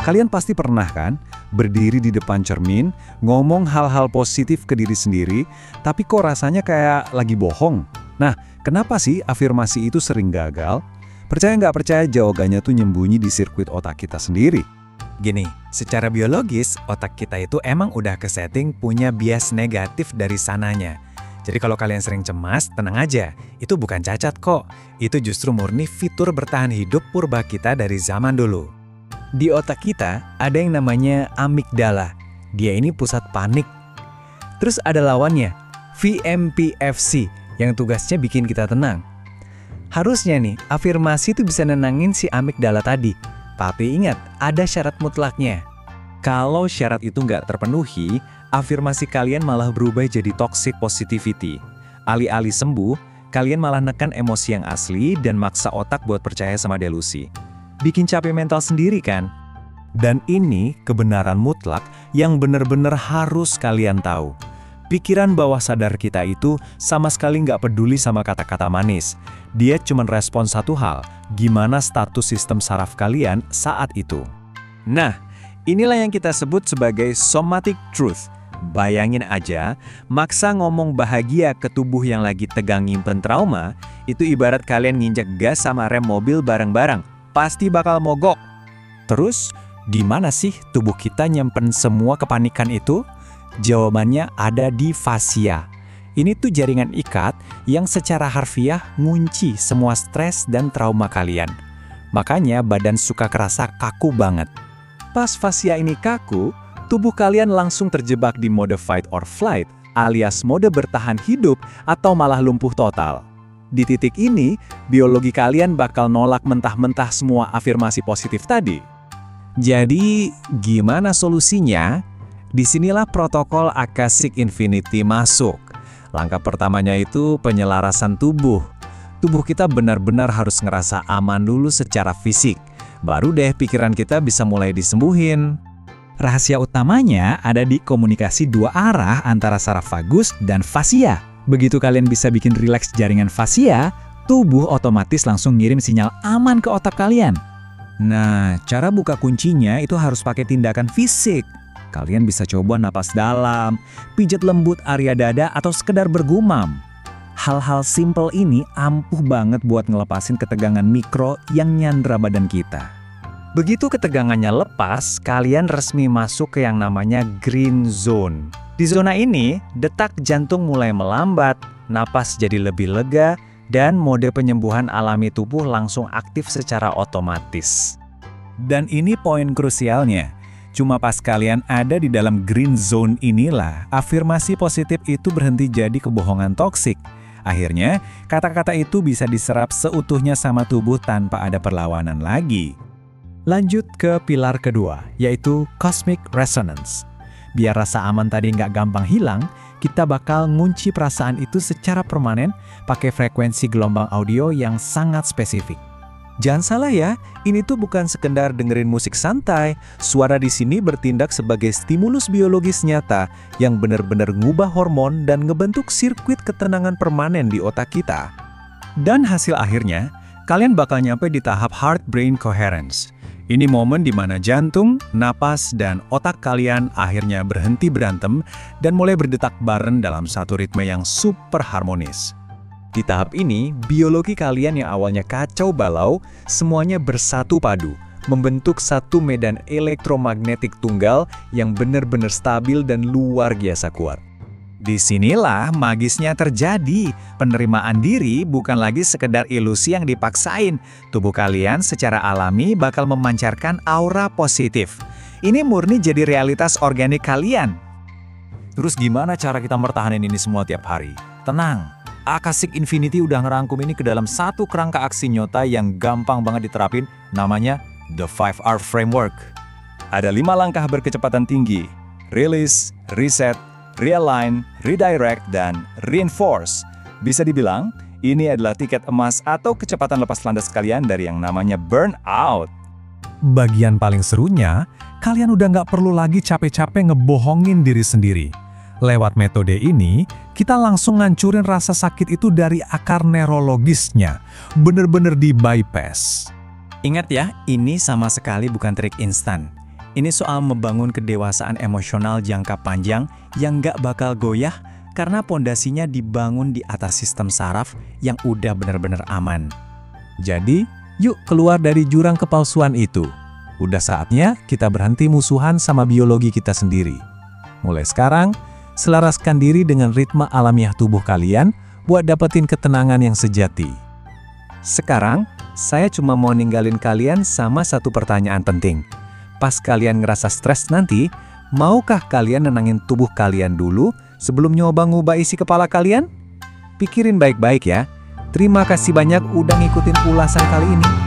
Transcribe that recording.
Kalian pasti pernah kan berdiri di depan cermin, ngomong hal-hal positif ke diri sendiri, tapi kok rasanya kayak lagi bohong? Nah, kenapa sih afirmasi itu sering gagal? Percaya nggak percaya jawabannya tuh nyembunyi di sirkuit otak kita sendiri. Gini, secara biologis, otak kita itu emang udah kesetting punya bias negatif dari sananya. Jadi kalau kalian sering cemas, tenang aja. Itu bukan cacat kok. Itu justru murni fitur bertahan hidup purba kita dari zaman dulu. Di otak kita ada yang namanya amigdala. Dia ini pusat panik. Terus ada lawannya, VMPFC, yang tugasnya bikin kita tenang. Harusnya nih, afirmasi itu bisa nenangin si amigdala tadi. Tapi ingat, ada syarat mutlaknya. Kalau syarat itu nggak terpenuhi, afirmasi kalian malah berubah jadi toxic positivity. Alih-alih sembuh, kalian malah nekan emosi yang asli dan maksa otak buat percaya sama delusi. Bikin capek mental sendiri kan? Dan ini kebenaran mutlak yang benar-benar harus kalian tahu. Pikiran bawah sadar kita itu sama sekali nggak peduli sama kata-kata manis. Dia cuma respon satu hal, gimana status sistem saraf kalian saat itu. Nah, inilah yang kita sebut sebagai somatic truth. Bayangin aja, maksa ngomong bahagia ke tubuh yang lagi tegang nyimpen trauma, itu ibarat kalian nginjek gas sama rem mobil bareng-bareng. Pasti bakal mogok. Terus, di mana sih tubuh kita nyimpen semua kepanikan itu? Jawabannya ada di fascia. Ini tuh jaringan ikat yang secara harfiah ngunci semua stres dan trauma kalian. Makanya badan suka kerasa kaku banget. Pas fascia ini kaku, tubuh kalian langsung terjebak di mode fight or flight, alias mode bertahan hidup atau malah lumpuh total. Di titik ini, biologi kalian bakal nolak mentah-mentah semua afirmasi positif tadi. Jadi, gimana solusinya? Disinilah protokol Akashic Infinity masuk. Langkah pertamanya itu penyelarasan tubuh. Tubuh kita benar-benar harus ngerasa aman dulu secara fisik. Baru deh pikiran kita bisa mulai disembuhin. Rahasia utamanya ada di komunikasi dua arah antara saraf vagus dan fascia. Begitu kalian bisa bikin rileks jaringan fascia, tubuh otomatis langsung ngirim sinyal aman ke otak kalian. Nah, cara buka kuncinya itu harus pakai tindakan fisik. Kalian bisa coba napas dalam, pijat lembut area dada, atau sekedar bergumam. Hal-hal simple ini ampuh banget buat ngelepasin ketegangan mikro yang nyandra badan kita. Begitu ketegangannya lepas, kalian resmi masuk ke yang namanya green zone. Di zona ini, detak jantung mulai melambat, napas jadi lebih lega, dan mode penyembuhan alami tubuh langsung aktif secara otomatis. Dan ini poin krusialnya. Cuma pas kalian ada di dalam green zone inilah, afirmasi positif itu berhenti jadi kebohongan toksik. Akhirnya, kata-kata itu bisa diserap seutuhnya sama tubuh tanpa ada perlawanan lagi. Lanjut ke pilar kedua, yaitu cosmic resonance. Biar rasa aman tadi nggak gampang hilang, kita bakal ngunci perasaan itu secara permanen pakai frekuensi gelombang audio yang sangat spesifik. Jangan salah ya, ini tuh bukan sekedar dengerin musik santai. Suara di sini bertindak sebagai stimulus biologis nyata yang benar-benar ngubah hormon dan ngebentuk sirkuit ketenangan permanen di otak kita. Dan hasil akhirnya, kalian bakal nyampe di tahap heart-brain coherence. Ini momen di mana jantung, napas, dan otak kalian akhirnya berhenti berantem dan mulai berdetak bareng dalam satu ritme yang super harmonis. Di tahap ini, biologi kalian yang awalnya kacau balau, semuanya bersatu padu, membentuk satu medan elektromagnetik tunggal yang benar-benar stabil dan luar biasa kuat. Disinilah magisnya terjadi. Penerimaan diri bukan lagi sekedar ilusi yang dipaksain. Tubuh kalian secara alami bakal memancarkan aura positif. Ini murni jadi realitas organik kalian. Terus gimana cara kita mertahanin ini semua tiap hari? Tenang, Akashic Infinity udah ngerangkum ini ke dalam satu kerangka aksi nyata yang gampang banget diterapin, namanya The 5R Framework. Ada 5 langkah berkecepatan tinggi: release, reset, realign, redirect, dan reinforce. Bisa dibilang, ini adalah tiket emas atau kecepatan lepas landas kalian dari yang namanya burnout. Bagian paling serunya, kalian udah nggak perlu lagi capek-capek ngebohongin diri sendiri. Lewat metode ini, kita langsung ngancurin rasa sakit itu dari akar neurologisnya. Bener-bener di-bypass. Ingat ya, ini sama sekali bukan trik instan. Ini soal membangun kedewasaan emosional jangka panjang yang nggak bakal goyah karena pondasinya dibangun di atas sistem saraf yang udah benar-benar aman. Jadi, yuk keluar dari jurang kepalsuan itu. Udah saatnya kita berhenti musuhan sama biologi kita sendiri. Mulai sekarang, selaraskan diri dengan ritme alamiah tubuh kalian buat dapetin ketenangan yang sejati. Sekarang, saya cuma mau ninggalin kalian sama satu pertanyaan penting. Pas kalian ngerasa stres nanti, maukah kalian nenangin tubuh kalian dulu sebelum nyoba ngubah isi kepala kalian? Pikirin baik-baik ya. Terima kasih banyak udah ngikutin ulasan kali ini.